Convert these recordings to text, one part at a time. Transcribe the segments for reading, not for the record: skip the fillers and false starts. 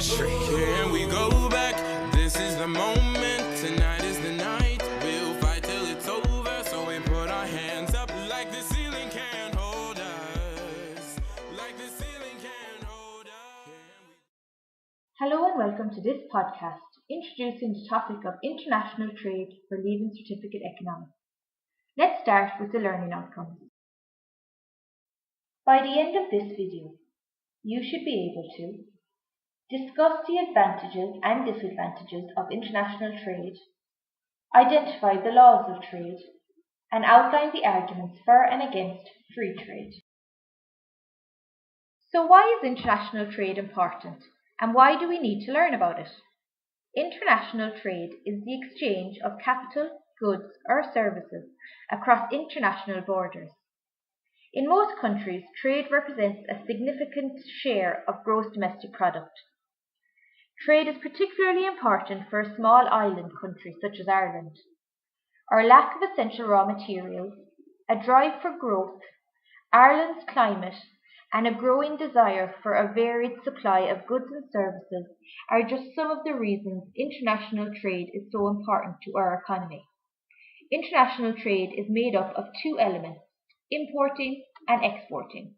Can we go back? This is the moment. Tonight is the night. We'll fight till it's over. So we put our hands up like the ceiling can't hold us. Like the ceiling can't hold us. Hello and welcome to this podcast introducing the topic of international trade for Leaving Certificate Economics. Let's start with the learning outcomes. By the end of this video, you should be able to discuss the advantages and disadvantages of international trade, identify the laws of trade, and outline the arguments for and against free trade. So why is international trade important, and why do we need to learn about it? International trade is the exchange of capital, goods, or services across international borders. In most countries, trade represents a significant share of gross domestic product. Trade is particularly important for a small island country such as Ireland. Our lack of essential raw materials, a drive for growth, Ireland's climate, and a growing desire for a varied supply of goods and services are just some of the reasons international trade is so important to our economy. International trade is made up of two elements, importing and exporting.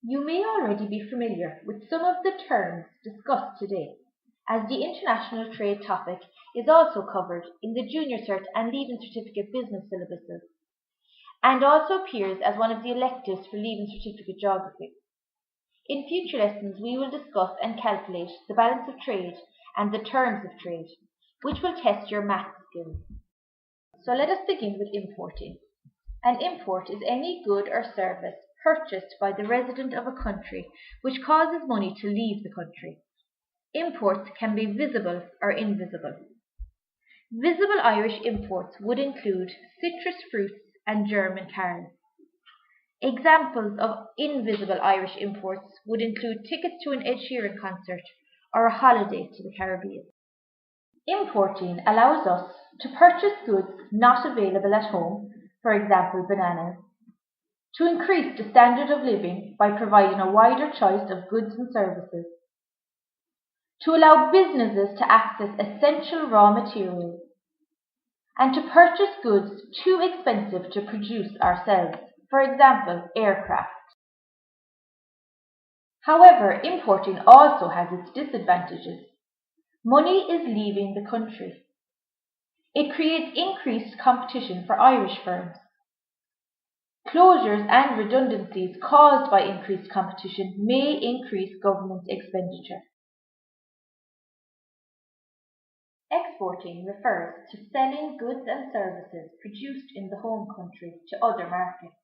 You may already be familiar with some of the terms discussed today, as the international trade topic is also covered in the Junior Cert and Leaving Certificate business syllabuses, and also appears as one of the electives for Leaving Certificate Geography. In future lessons, we will discuss and calculate the balance of trade and the terms of trade, which will test your math skills. So let us begin with importing. An import is any good or service purchased by the resident of a country which causes money to leave the country. Imports can be visible or invisible. Visible Irish imports would include citrus fruits and German cars. Examples of invisible Irish imports would include tickets to an Ed Sheeran concert or a holiday to the Caribbean. Importing allows us to purchase goods not available at home, for example bananas, to increase the standard of living by providing a wider choice of goods and services, to allow businesses to access essential raw materials, and to purchase goods too expensive to produce ourselves, for example, aircraft. However, importing also has its disadvantages. Money is leaving the country. It creates increased competition for Irish firms. Closures and redundancies caused by increased competition may increase government expenditure. Exporting refers to selling goods and services produced in the home country to other markets.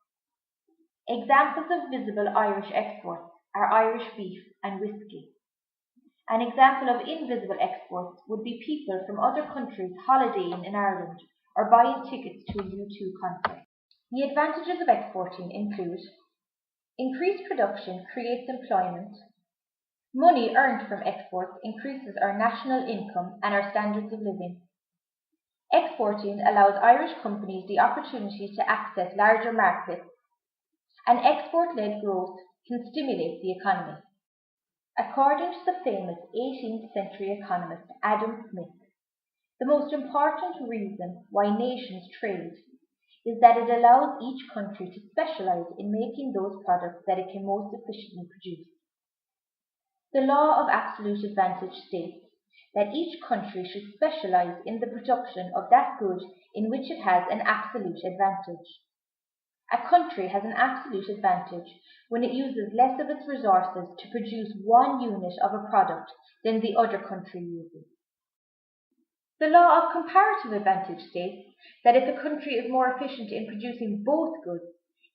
Examples of visible Irish exports are Irish beef and whiskey. An example of invisible exports would be people from other countries holidaying in Ireland or buying tickets to a U2 concert. The advantages of exporting include increased production creates employment. Money earned from exports increases our national income and our standards of living. Exporting allows Irish companies the opportunity to access larger markets, and export-led growth can stimulate the economy. According to the famous 18th century economist Adam Smith, the most important reason why nations trade is that it allows each country to specialize in making those products that it can most efficiently produce. The law of absolute advantage states that each country should specialize in the production of that good in which it has an absolute advantage. A country has an absolute advantage when it uses less of its resources to produce one unit of a product than the other country uses. The law of comparative advantage states that if a country is more efficient in producing both goods,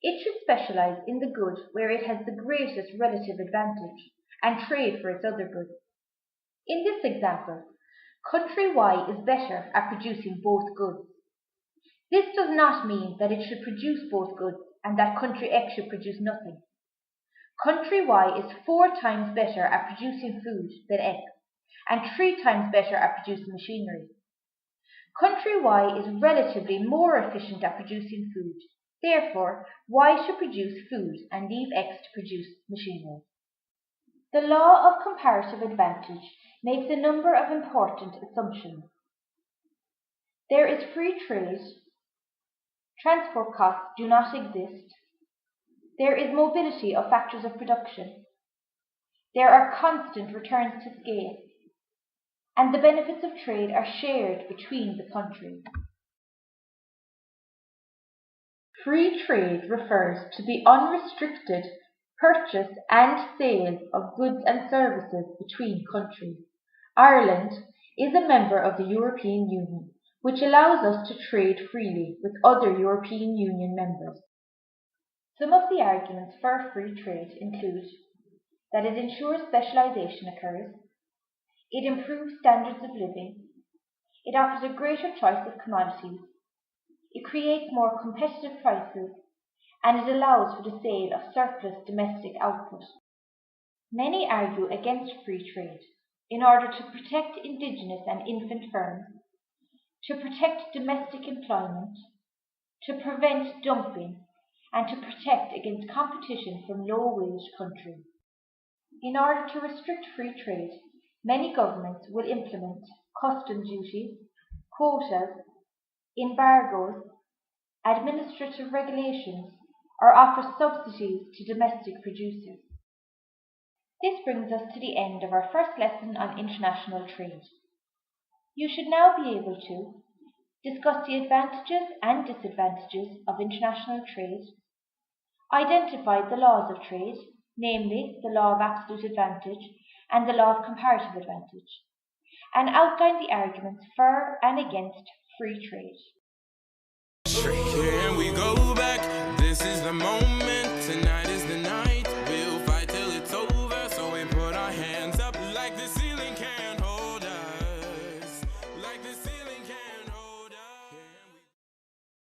it should specialize in the good where it has the greatest relative advantage and trade for its other goods. In this example, country Y is better at producing both goods. This does not mean that it should produce both goods and that country X should produce nothing. Country Y is 4 times better at producing food than X, and 3 times better at producing machinery. Country Y is relatively more efficient at producing food. Therefore, Y should produce food and leave X to produce machinery. The law of comparative advantage makes a number of important assumptions. There is free trade, transport costs do not exist, there is mobility of factors of production, there are constant returns to scale, and the benefits of trade are shared between the countries. Free trade refers to the unrestricted purchase and sale of goods and services between countries. Ireland is a member of the European Union, which allows us to trade freely with other European Union members. Some of the arguments for free trade include that it ensures specialisation occurs, it improves standards of living, it offers a greater choice of commodities, it creates more competitive prices, and it allows for the sale of surplus domestic output. Many argue against free trade in order to protect indigenous and infant firms, to protect domestic employment, to prevent dumping, and to protect against competition from low-wage countries. In order to restrict free trade, many governments will implement customs duties, quotas, embargoes, administrative regulations, or offer subsidies to domestic producers. This brings us to the end of our first lesson on international trade. You should now be able to discuss the advantages and disadvantages of international trade, identify the laws of trade, namely the law of absolute advantage and the law of comparative advantage, and outline the arguments for and against free trade. Can we go back? This is the moment. Tonight is the night. We'll fight till it's over. So we put our hands up like the ceiling can't hold us. Like the ceiling